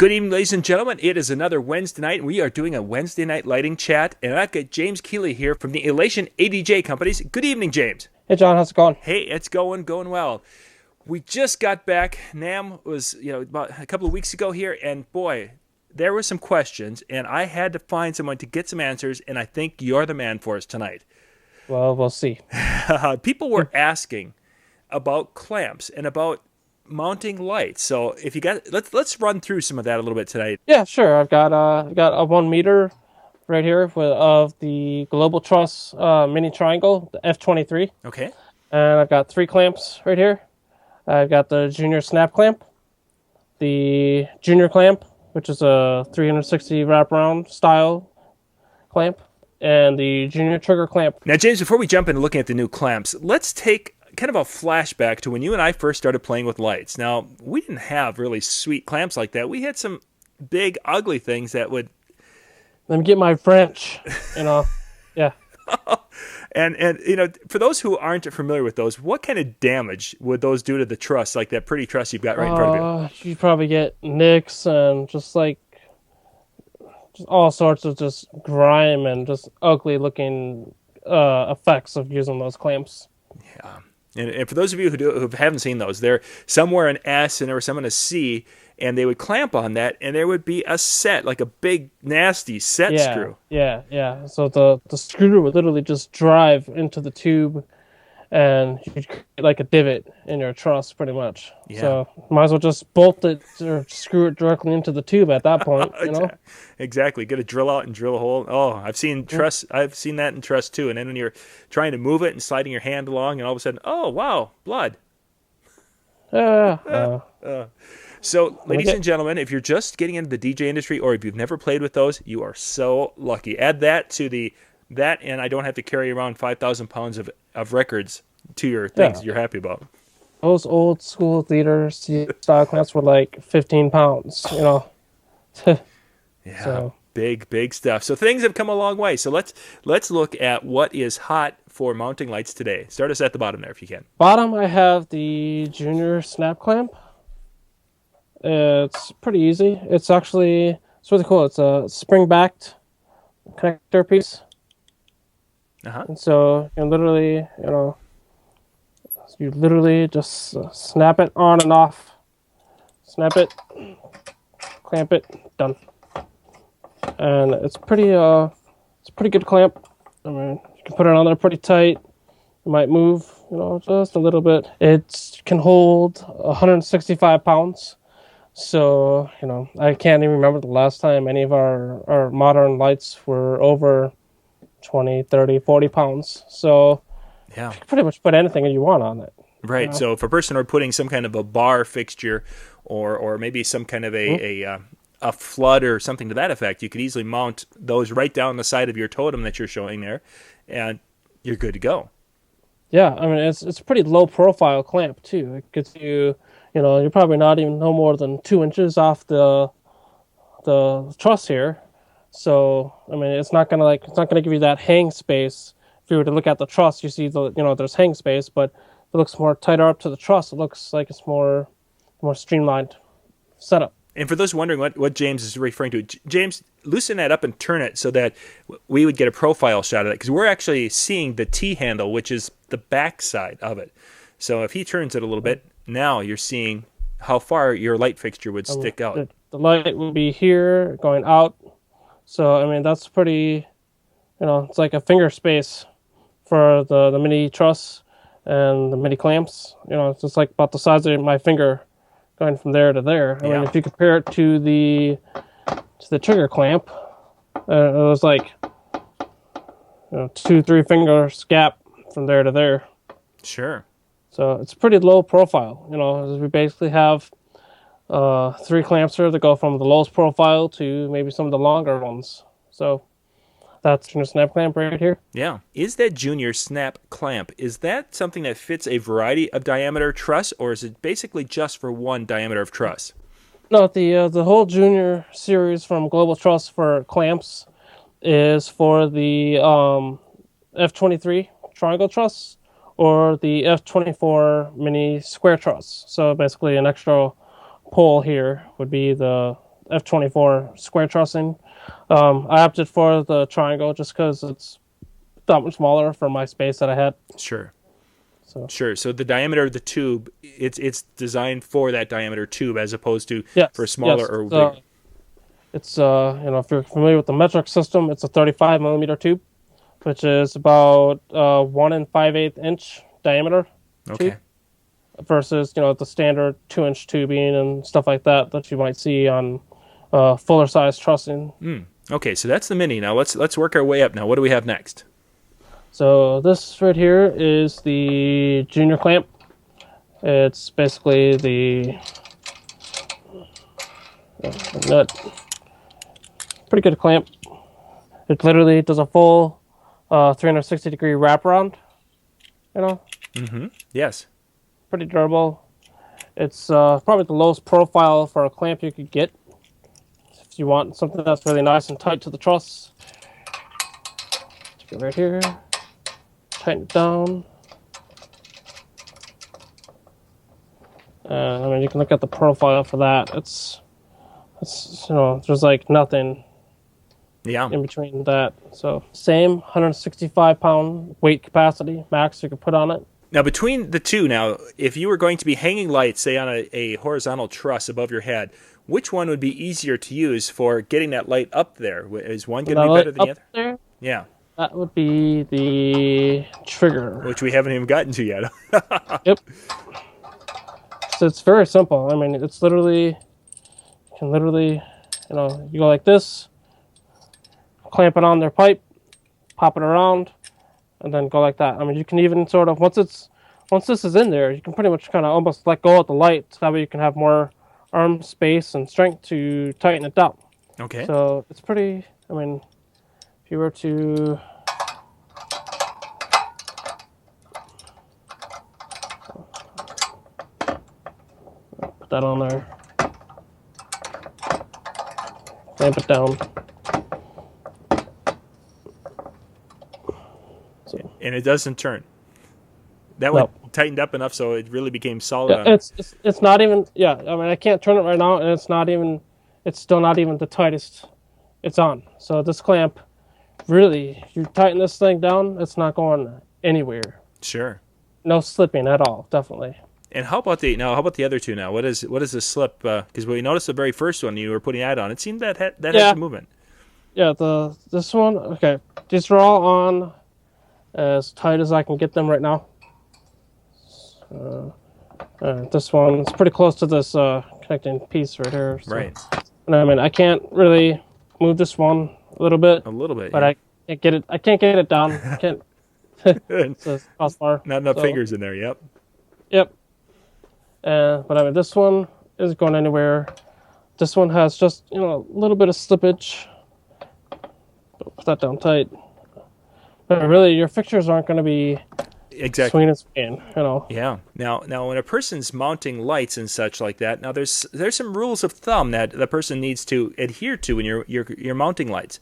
Good evening, ladies and gentlemen. It is another Wednesday night, and we are doing a Wednesday night lighting chat. And I've got James Keeley here from the Elation ADJ Companies. Good evening, James. Hey, John. How's it going? Hey, it's going well. We just got back. NAMM was, about a couple of weeks ago here, and boy, there were some questions, and I had to find someone to get some answers, and I think you're the man for us tonight. Well, we'll see. People were asking about clamps and about mounting lights. So if you got, let's run through some of that a little bit tonight. Yeah, sure. I've got a 1 meter right here of the Global Truss mini triangle, the F23. Okay. And I've got 3 clamps right here. I've got the junior snap clamp, the junior clamp, which is a 360 wraparound style clamp, and the junior trigger clamp. Now, James, before we jump into looking at the new clamps, let's take kind of a flashback to when you and I first started playing with lights. Now, we didn't have really sweet clamps like that. We had some big, ugly things that would... Let me get my French, yeah. And for those who aren't familiar with those, what kind of damage would those do to the truss, like that pretty truss you've got right in front of you? You'd probably get nicks and just all sorts of just grime and just ugly looking effects of using those clamps. Yeah. And for those of you who haven't seen those, they're somewhere an S and there was some in a C, and they would clamp on that, and there would be a set, like a big, nasty set screw. Yeah. So the screw would literally just drive into the tube, and you'd create like a divot in your truss, pretty much. Yeah. So might as well just bolt it or screw it directly into the tube at that point, Exactly. Get a drill out and drill a hole. Oh, I've seen that in truss too. And then when you're trying to move it and sliding your hand along, and all of a sudden, oh wow, blood. So, ladies and gentlemen, if you're just getting into the DJ industry, or if you've never played with those, you are so lucky. Add that to that, and I don't have to carry around 5,000 pounds of records to your things you're happy about. Those old school theater style clamps were like 15 pounds, Yeah, So. big stuff. So things have come a long way. So let's look at what is hot for mounting lights today. Start us at the bottom there if you can. Bottom, I have the junior snap clamp. It's pretty easy. It's really cool. It's a spring-backed connector piece. Uh-huh. And so you literally just snap it on and off. Snap it, clamp it, done. And it's a pretty good clamp. I mean, you can put it on there pretty tight. It might move, just a little bit. It can hold 165 pounds. So, I can't even remember the last time any of our modern lights were over 20, 30, 40 pounds. So, yeah, you can pretty much put anything you want on it. Right. So if a person are putting some kind of a bar fixture or maybe some kind of a flood or something to that effect, you could easily mount those right down the side of your totem that you're showing there, and you're good to go. Yeah, I mean, it's a pretty low profile clamp too. It gets you, you're probably not even no more than 2 inches off the truss here. So, I mean, it's not gonna give you that hang space. If you were to look at the truss, you see there's hang space, but if it looks more tighter up to the truss, it looks like it's more streamlined setup. And for those wondering what James is referring to, James, loosen that up and turn it so that we would get a profile shot of it, because we're actually seeing the T-handle, which is the back side of it. So if he turns it a little bit, now you're seeing how far your light fixture would stick out. The light would be here, going out. So, I mean, that's pretty, it's like a finger space for the mini truss and the mini clamps. It's just like about the size of my finger going from there to there. I mean, if you compare it to the trigger clamp, it was like 2-3 fingers gap from there to there. Sure. So it's pretty low profile. We basically have 3 clamps here that go from the lowest profile to maybe some of the longer ones. So that's junior snap clamp right here. Yeah. Is that junior snap clamp, is that something that fits a variety of diameter truss, or is it basically just for one diameter of truss? No, the whole junior series from Global Truss for clamps is for the F23 triangle truss or the F24 mini square truss. So basically an extra pole here would be the F24 square trussing. I opted for the triangle just because it's that much smaller for my space that I had. Sure. So Sure. So the diameter of the tube, it's designed for that diameter tube as opposed to for smaller or bigger. It's if you're familiar with the metric system, it's a 35 millimeter tube, which is about 1 5/8 inch diameter tube, versus the standard 2-inch tubing and stuff like that you might see on fuller size trussing. Okay, so that's the mini. Now let's work our way up. Now what do we have next? So this right here is the junior clamp. It's basically the nut. Pretty good clamp. It literally does a full 360-degree wraparound. Yes. Pretty durable. It's probably the lowest profile for a clamp you could get. If you want something that's really nice and tight to the truss, take it right here, tighten it down. I mean, you can look at the profile for that. It's there's like nothing in between that. So same 165-pound weight capacity max you could put on it. Now, between the two, if you were going to be hanging lights, say on a horizontal truss above your head, which one would be easier to use for getting that light up there? Is one going to be better than the other? There, yeah. That would be the trigger. Which we haven't even gotten to yet. Yep. So it's very simple. I mean, it's literally, you can literally, you go like this, clamp it on their pipe, pop it around, and then go like that. I mean, you can even sort of, once this is in there, you can pretty much kind of almost let go of the light, so that way you can have more arm space and strength to tighten it down. Okay. So it's pretty, I mean, if you were to put that on there, clamp it down. And it doesn't turn. That one tightened up enough so it really became solid. Yeah, it's not even. Yeah, I mean, I can't turn it right now, and it's still not even the tightest it's on. So this clamp, really, if you tighten this thing down, it's not going anywhere. Sure. No slipping at all, definitely. And how about the other two now? What is the slip? Because we noticed the very first one you were putting that on. It seemed that had some movement. Yeah. This one. Okay, these are all on as tight as I can get them right now. This one's pretty close to this connecting piece right here. So. Right. And I mean, I can't really move this one a little bit. But I can't get it. I can't get it down. I can't. It's a crossbar. Not enough fingers in there. Yep. Yep. But I mean, this one isn't going anywhere. This one has just a little bit of slippage. Put that down tight. But really, your fixtures aren't going to be swinging and swinging, Yeah. Now, when a person's mounting lights and such like that, now there's some rules of thumb that the person needs to adhere to when you're mounting lights.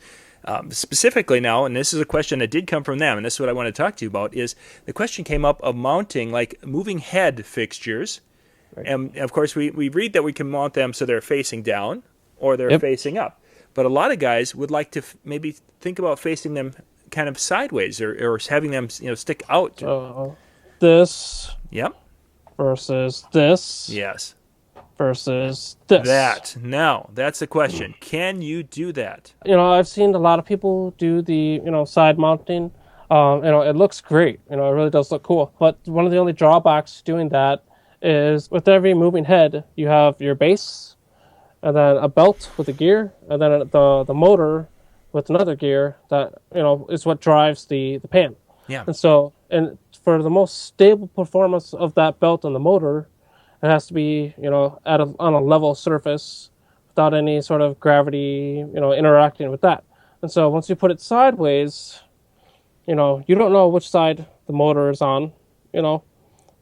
Specifically now, and this is a question that did come from them, and this is what I want to talk to you about, is the question came up of mounting, like moving head fixtures. Right. And, of course, we read that we can mount them so they're facing down or they're facing up. But a lot of guys would like to maybe think about facing them kind of sideways or having them stick out. This. Yep. Versus this. Yes. Versus this. Now, that's the question. Can you do that? I've seen a lot of people do the, side mounting. It looks great. It really does look cool. But one of the only drawbacks to doing that is with every moving head, you have your base, and then a belt with a gear, and then the motor with another gear that, is what drives the pan. Yeah. And so, for the most stable performance of that belt and the motor, it has to be, on a level surface without any sort of gravity, interacting with that. And so once you put it sideways, you don't know which side the motor is on,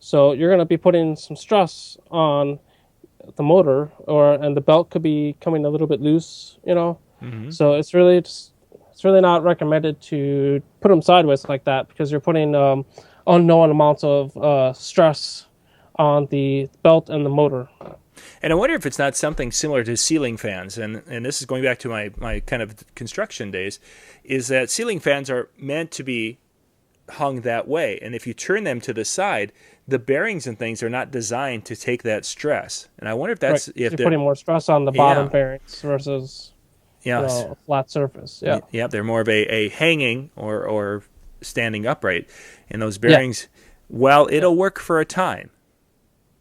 So you're going to be putting some stress on the motor, and the belt could be coming a little bit loose, Mm-hmm. So it's really not recommended to put them sideways like that, because you're putting unknown amounts of stress on the belt and the motor. And I wonder if it's not something similar to ceiling fans, and this is going back to my kind of construction days, is that ceiling fans are meant to be hung that way, and if you turn them to the side, the bearings and things are not designed to take that stress. And I wonder if that's if you're putting more stress on the bottom bearings versus a flat surface. They're more of a hanging or standing upright, and those bearings, well, it'll work for a time.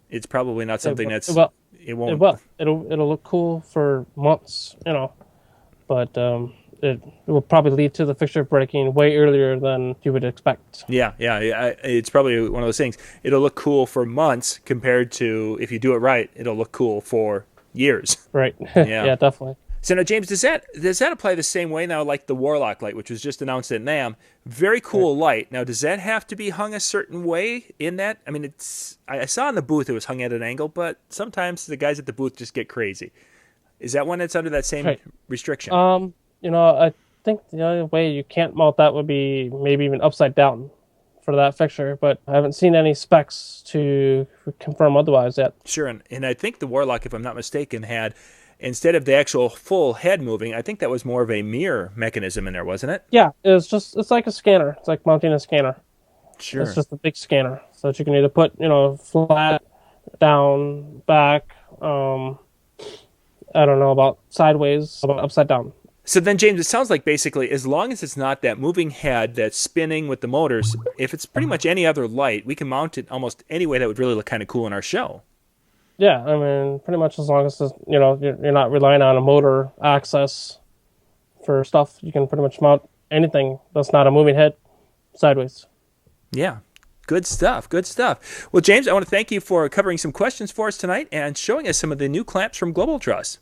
It's probably not something it won't. It'll look cool for months, but it will probably lead to the fixture breaking way earlier than you would expect. Yeah. It's probably one of those things. It'll look cool for months compared to, if you do it right, it'll look cool for years. Right. Yeah, definitely. So now, James, does that apply the same way now, like the Warlock Light, which was just announced at NAMM? Very cool light. Now, does that have to be hung a certain way in that? I mean, I saw in the booth it was hung at an angle, but sometimes the guys at the booth just get crazy. Is that one that's under that same restriction? I think the only way you can't mount that would be maybe even upside down for that fixture, but I haven't seen any specs to confirm otherwise yet. Sure, and I think the Warlock, if I'm not mistaken, had, instead of the actual full head moving, I think that was more of a mirror mechanism in there, wasn't it? Yeah, it's like a scanner. It's like mounting a scanner. Sure. It's just a big scanner, so that you can either put, flat, down, back, I don't know about sideways, about upside down. So then, James, it sounds like basically as long as it's not that moving head that's spinning with the motors, if it's pretty much any other light, we can mount it almost any way that would really look kind of cool in our show. Yeah, I mean, pretty much as long as it's, you're not relying on a motor access for stuff, you can pretty much mount anything that's not a moving head sideways. Yeah. Good stuff. Well, James, I want to thank you for covering some questions for us tonight and showing us some of the new clamps from Global Truss.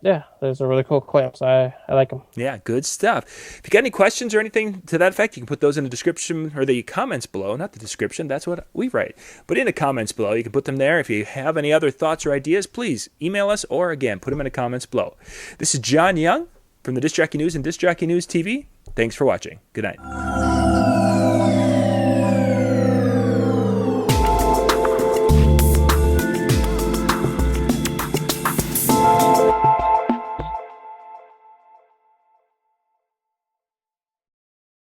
Yeah, those are really cool clamps. I like them. Yeah, good stuff. If you got any questions or anything to that effect, you can put those in the description or the comments below. Not the description, that's what we write. But in the comments below, you can put them there. If you have any other thoughts or ideas, please email us or, again, put them in the comments below. This is John Young from the Disc Jockey News and Disc Jockey News TV. Thanks for watching. Good night.